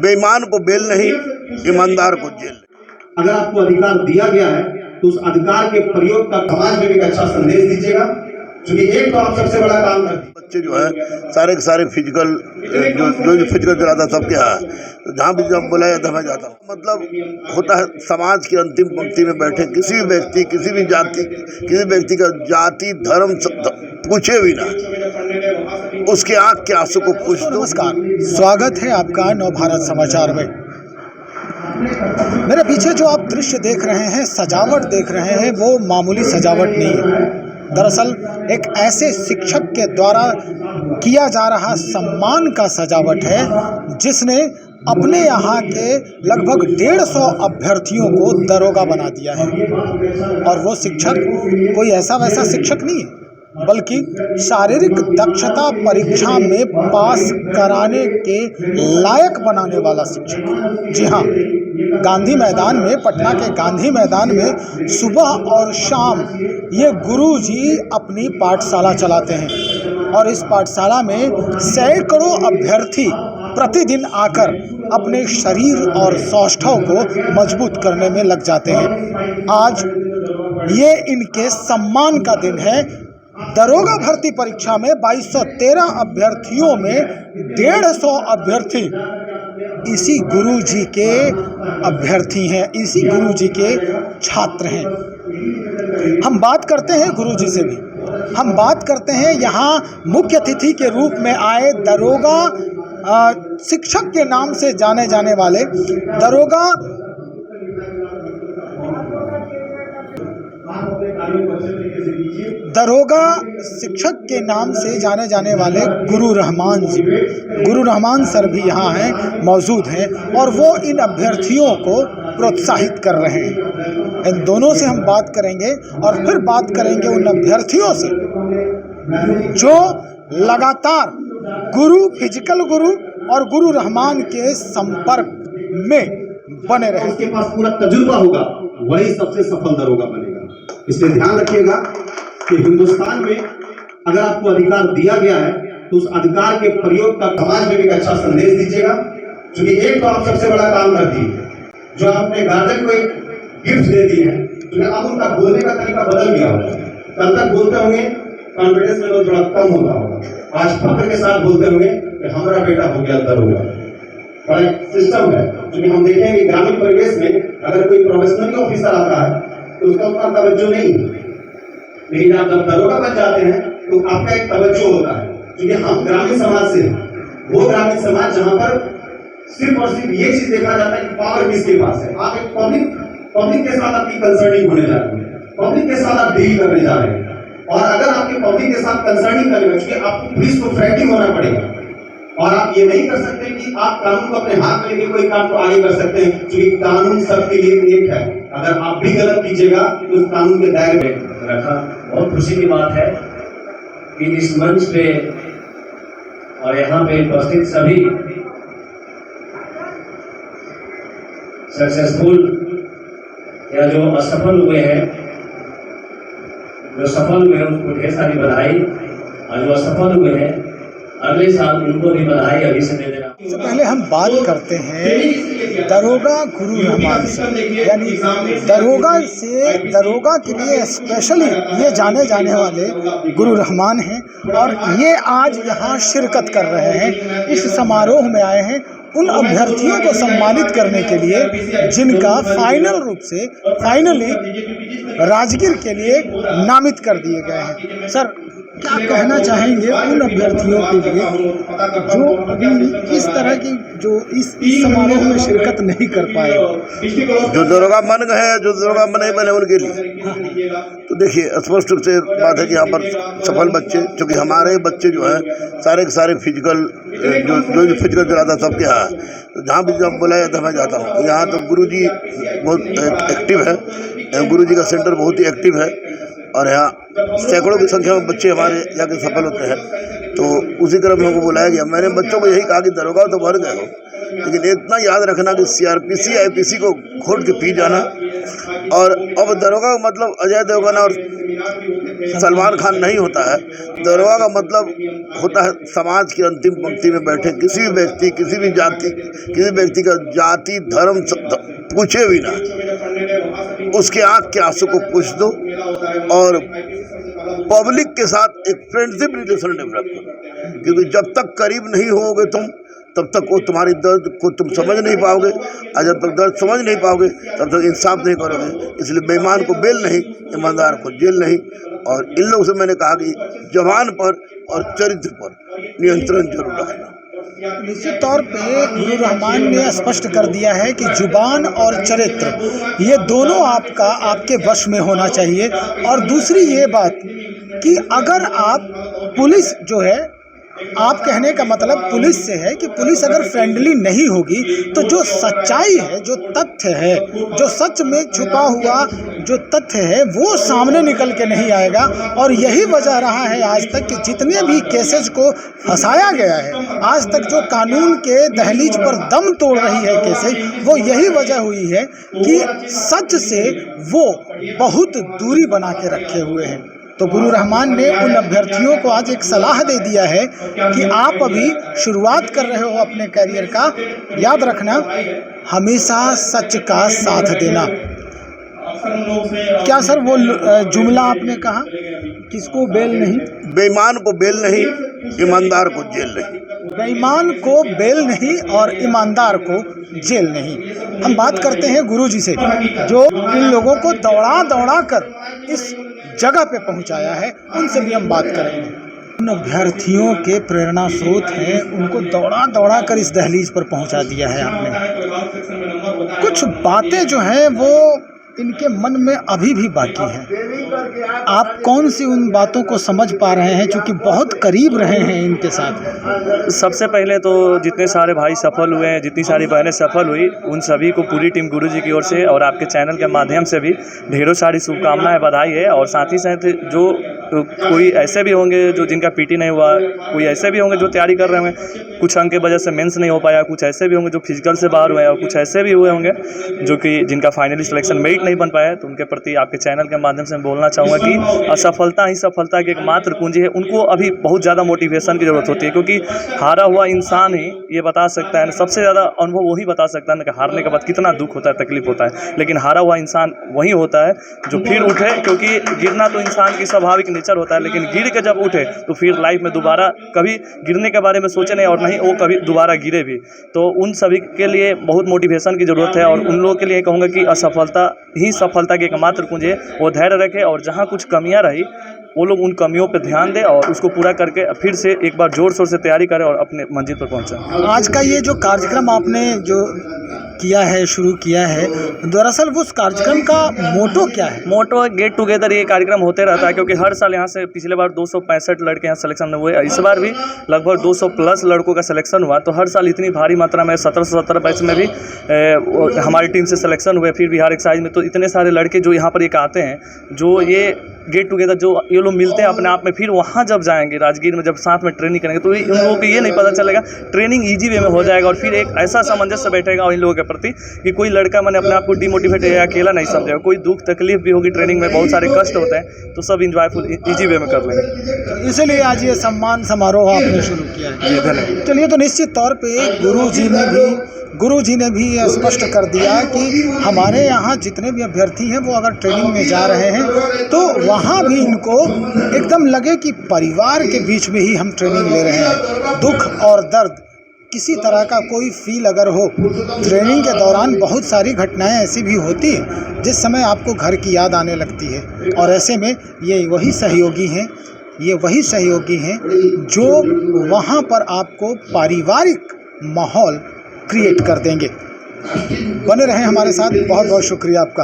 बेईमान को बेल नहीं, ईमानदार को जेल नहीं। अगर आपको अधिकार दिया गया है तो उस अधिकार के प्रयोग का समाज में एक अच्छा संदेश दीजिएगा, क्योंकि एक तो आप सबसे बड़ा काम करते हैं। बच्चे जो है सारे के सारे फिजिकल जो फिजिकल चलाता सबके यहाँ, तो जहाँ भी जब बुलाया जाता मैं जाता हूँ। मतलब होता है समाज की अंतिम पंक्ति में बैठे किसी भी व्यक्ति, किसी भी जाति, किसी व्यक्ति का जाति धर्म पूछे भी ना, उसके आँख के आंसू को पूछ दो। नमस्कार, स्वागत है आपका नवभारत समाचार में। मेरे पीछे जो आप दृश्य देख रहे हैं, सजावट देख रहे हैं, वो मामूली सजावट नहीं है। दरअसल एक ऐसे शिक्षक के द्वारा किया जा रहा सम्मान का सजावट है जिसने अपने यहाँ के लगभग 150 अभ्यर्थियों को दरोगा बना दिया है। और वो शिक्षक कोई ऐसा वैसा शिक्षक नहीं है, बल्कि शारीरिक दक्षता परीक्षा में पास कराने के लायक बनाने वाला शिक्षक। जी हाँ, गांधी मैदान में, पटना के गांधी मैदान में सुबह और शाम ये गुरुजी अपनी पाठशाला चलाते हैं और इस पाठशाला में सैकड़ों अभ्यर्थी प्रतिदिन आकर अपने शरीर और सौष्ठव को मजबूत करने में लग जाते हैं। आज ये इनके सम्मान का दिन है। दरोगा भर्ती परीक्षा में 2213 अभ्यर्थियों में 150 अभ्यर्थी इसी गुरुजी के अभ्यर्थी हैं, इसी गुरुजी के छात्र हैं। हम बात करते हैं गुरुजी से भी, हम बात करते हैं यहाँ मुख्य अतिथि के रूप में आए दरोगा शिक्षक के नाम से जाने जाने वाले दरोगा शिक्षक के नाम से जाने जाने वाले गुरु रहमान जी, गुरु रहमान सर भी यहाँ हैं, मौजूद हैं और वो इन अभ्यर्थियों को प्रोत्साहित कर रहे हैं। इन दोनों से हम बात करेंगे और फिर बात करेंगे उन अभ्यर्थियों से जो लगातार गुरु, फिजिकल गुरु और गुरु रहमान के संपर्क में बने रहे। उसके पास पूरा तजुर्बा होगा, वही सबसे सफल दरोगा बनेगा। इसलिए ध्यान रखिएगा कि हिंदुस्तान में अगर आपको अधिकार दिया गया है तो उस अधिकार के प्रयोग का समाज में एक अच्छा संदेश दीजिएगा, क्योंकि एक तो आप सबसे बड़ा काम कर दिए जो आपने गार्जियन को एक गिफ्ट दे दी है, क्योंकि अब उनका बोलने का तरीका बदल गया होगा। कल तक बोलते होंगे कॉन्फिडेंस लेवल थोड़ा कम होता होगा, आज फख्र के साथ बोलते होंगे कि हमारा बेटा हो गया दरोगा। बड़ा सिस्टम है, क्योंकि हम देखेंगे ग्रामीण परिवेश में अगर कोई प्रोफेशनल ऑफिसर आता है तो उसका उतना तवज्जो नहीं है, लेकिन आप जब दरोगा बन जाते हैं तो आपका एक तवज्जो होता है, क्योंकि हम ग्रामीण समाज से हैं। वो ग्रामीण समाज जहां पर सिर्फ और सिर्फ ये चीज देखा जाता है कि पावर किसके पास है। आप एक पब्लिक के साथ आपकी कंसर्निंग होने जा रही है, पब्लिक के साथ आप डील करने जा रहे हैं। और अगर आपके पब्लिक के साथ कंसर्निंग करने में आपको पुलिस को फ्रैंकलिंग होना पड़ेगा और आप ये नहीं कर सकते कि आप कानून को अपने हाथ में लेके कोई काम को आगे कर सकते हैं, क्योंकि कानून सबके लिए एक है। अगर आप भी गलत कीजिएगा तो उस कानून के दायरे में रखा। बहुत खुशी की बात है कि इस मंच पे और यहाँ पे उपस्थित सभी सक्सेसफुल या जो असफल हुए हैं, जो सफल हुए हैं उनको ढेर सारी बधाई, और जो असफल हुए हैं अगले साल उनको भी बधाई अभी से दे देना। सबसे पहले हम बात करते हैं दरोगा गुरु रहमान से, यानी दरोगा के लिए स्पेशली ये जाने जाने वाले गुरु रहमान हैं और ये आज यहाँ शिरकत कर रहे हैं। इस समारोह में आए हैं उन अभ्यर्थियों को सम्मानित करने के लिए जिनका फाइनली राजगीर के लिए नामित कर दिए गए हैं। सर, क्या कहना चाहेंगे उन अभ्यर्थियों के लिए जो अभी इस तरह की इस समारोह में शिरकत नहीं कर पाए, जो दरोगा बन गए हैं, जो दरोगा नहीं बने उनके लिए? तो देखिए, स्पष्ट रूप से बात है कि यहाँ पर सफल बच्चे, क्योंकि हमारे बच्चे जो हैं सारे के सारे फिजिकल जो फिजिकल चलाता सबके यहाँ, तो जहाँ भी जब बुलाया जाता मैं जाता हूँ। यहाँ तो गुरुजी बहुत एक्टिव है, गुरुजी का सेंटर बहुत ही एक्टिव है और यहाँ सैकड़ों की संख्या में बच्चे हमारे जाके सफल होते हैं। तो उसी क्रम में हमको बुलाया गया। मैंने बच्चों को यही कहा कि दरोगा तो भर गए हो, लेकिन इतना याद रखना कि CRPC IPC को घोट के पी जाना। और अब दरोगा मतलब अजय देवगन और सलमान खान नहीं होता है। दरोगा का मतलब होता है समाज की अंतिम पंक्ति में बैठे किसी भी व्यक्ति, किसी भी जाति, किसी व्यक्ति का जाति धर्म पूछे भी ना, उसके आँख के आंसू को पूछ दो और पब्लिक के साथ एक फ्रेंडशिप रिलेशन डेवलप करो। क्योंकि जब तक करीब नहीं होगे तुम, तब तक वो तुम्हारी दर्द को तुम समझ नहीं पाओगे, और जब तक दर्द समझ नहीं पाओगे तब तक इंसाफ नहीं करोगे। इसलिए बेईमान को बेल नहीं, ईमानदार को जेल नहीं। और इन लोगों से मैंने कहा कि जवान पर और चरित्र पर नियंत्रण जरूर रखना। निश्चित तौर पे गुरु रहमान ने स्पष्ट कर दिया है कि जुबान और चरित्र ये दोनों आपके वश में होना चाहिए। और दूसरी ये बात कि अगर आप पुलिस जो है, आप कहने का मतलब पुलिस से है कि पुलिस अगर फ्रेंडली नहीं होगी तो जो सच्चाई है, जो तथ्य है, जो सच में छुपा हुआ जो तथ्य है वो सामने निकल के नहीं आएगा। और यही वजह रहा है आज तक कि जितने भी केसेस को फंसाया गया है, आज तक जो कानून के दहलीज पर दम तोड़ रही है केसेस, वो यही वजह हुई है कि सच से वो बहुत दूरी बना के रखे हुए हैं। तो गुरु रहमान ने उन अभ्यर्थियों को आज एक सलाह दे दिया है कि आप अभी शुरुआत कर रहे हो अपने करियर का, याद रखना हमेशा सच का साथ देना। क्या सर वो जुमला आपने कहा, किसको बेल नहीं? बेईमान को बेल नहीं, ईमानदार को जेल नहीं। बेईमान को बेल नहीं और ईमानदार को जेल नहीं। हम बात करते हैं गुरुजी से, जो इन लोगों को दौड़ा दौड़ा कर इस जगह पे पहुंचाया है, उनसे भी हम बात करेंगे। उन अभ्यर्थियों के प्रेरणा स्रोत हैं, उनको दौड़ा दौड़ा कर इस दहलीज पर पहुंचा दिया है आपने। कुछ बातें जो हैं वो इनके मन में अभी भी बाकी हैं। आप कौन सी उन बातों को समझ पा रहे हैं, क्योंकि बहुत करीब रहे हैं इनके साथ? सबसे पहले तो जितने सारे भाई सफल हुए हैं, जितनी सारी बहनें सफल हुई, उन सभी को पूरी टीम गुरुजी की ओर से और आपके चैनल के माध्यम से भी ढेरों सारी शुभकामनाएं, बधाई है। और साथ ही साथ जो कोई ऐसे भी होंगे जो जिनका पीटी नहीं हुआ, कोई ऐसे भी होंगे जो तैयारी कर रहे होंगे, कुछ अंक की वजह से मेंस नहीं हो पाया, कुछ ऐसे भी होंगे जो फिजिकल से बाहर हुए हैं, और कुछ ऐसे भी हुए होंगे जो कि जिनका फाइनली सिलेक्शन मेरिट नहीं बन पाया है। तो उनके प्रति आपके चैनल के माध्यम से मैं बोलना चाहूँगा कि असफलता ही सफलता की एक मात्र कुंजी है। उनको अभी बहुत ज़्यादा मोटिवेशन की ज़रूरत होती है, क्योंकि हारा हुआ इंसान ही ये बता सकता है, सबसे ज़्यादा अनुभव वही बता सकता है कि हारने के बाद कितना दुख होता है, तकलीफ होता है। लेकिन हारा हुआ इंसान वही होता है जो फिर उठे, क्योंकि गिरना तो इंसान की स्वाभाविक नेचर होता है, लेकिन गिर के जब उठे तो फिर लाइफ में दोबारा कभी गिरने के बारे में सोचे नहीं, और नहीं वो कभी दोबारा गिरे भी। तो उन सभी के लिए बहुत मोटिवेशन की ज़रूरत है। और उन लोगों के लिए कहूँगा कि असफलता ही सफलता की एकमात्र कुंजी है। वो धैर्य रखें, और जहाँ कुछ कमियाँ रही वो लोग उन कमियों पर ध्यान दें और उसको पूरा करके फिर से एक बार ज़ोर शोर से तैयारी करें और अपने मंजिल पर पहुँचें। आज का ये जो कार्यक्रम आपने जो किया है, शुरू किया है, दरअसल उस कार्यक्रम का मोटो क्या है? मोटो गेट टुगेदर। ये कार्यक्रम होते रहता है, क्योंकि हर साल यहाँ से पिछले बार 265 लड़के यहाँ सिलेक्शन हुए, इस बार भी लगभग 200 प्लस लड़कों का सिलेक्शन हुआ। तो हर साल इतनी भारी मात्रा में 1717 बैच में भी हमारी टीम से सिलेक्शन हुए, फिर बिहार एक्साइज में। तो इतने सारे लड़के जो यहाँ पर एक आते हैं, जो ये गेट टुगेदर जो ये लोग मिलते हैं अपने आप में, फिर वहाँ जब जाएंगे राजगीर में, जब साथ में ट्रेनिंग करेंगे, तो उन लोगों को ये नहीं पता चलेगा, ट्रेनिंग ईजी वे में हो जाएगा। और फिर एक ऐसा सामंजस्य बैठेगा इन लोगों के प्रति कि कोई लड़का मैंने अपने आप को डिमोटिवेट या अकेला नहीं समझेगा। कोई दुख तकलीफ भी होगी, ट्रेनिंग में बहुत सारे कष्ट होते हैं, तो सब इंजॉयफुल ईजी वे में कर लेंगे। इसलिए आज ये सम्मान समारोह आपने शुरू किया है। जी धन्यवाद। चलिए, तो निश्चित तौर पे गुरुजी ने भी ये स्पष्ट कर दिया कि हमारे यहाँ जितने भी अभ्यर्थी हैं वो अगर ट्रेनिंग में जा रहे हैं तो वहाँ भी इनको एकदम लगे कि परिवार के बीच में ही हम ट्रेनिंग ले रहे हैं। दुख और दर्द किसी तरह का कोई फील अगर हो, ट्रेनिंग के दौरान बहुत सारी घटनाएं ऐसी भी होती हैं जिस समय आपको घर की याद आने लगती है, और ऐसे में ये वही सहयोगी हैं जो वहाँ पर आपको पारिवारिक माहौल क्रिएट कर देंगे। बने रहें हमारे साथ। बहुत बहुत शुक्रिया आपका।